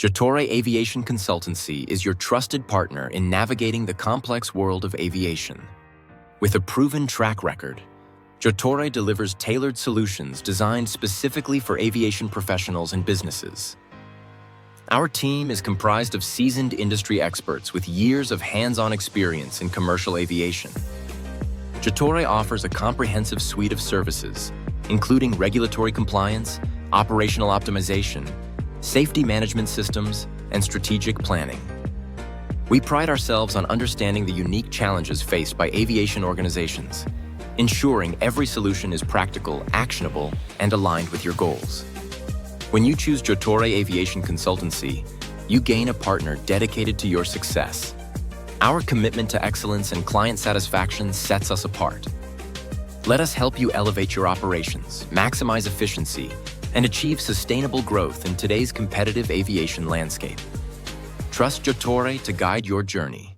Jotore Aviation Consultancy is your trusted partner in navigating the complex world of aviation. With a proven track record, Jotore delivers tailored solutions designed specifically for aviation professionals and businesses. Our team is comprised of seasoned industry experts with years of hands-on experience in commercial aviation. Jotore offers a comprehensive suite of services, including regulatory compliance, operational optimization, safety management systems, and strategic planning. We pride ourselves on understanding the unique challenges faced by aviation organizations, ensuring every solution is practical, actionable, and aligned with your goals. When you choose Jotore Aviation Consultancy, you gain a partner dedicated to your success. Our commitment to excellence and client satisfaction sets us apart. Let us help you elevate your operations, maximize efficiency, and achieve sustainable growth in today's competitive aviation landscape. Trust Jotore to guide your journey.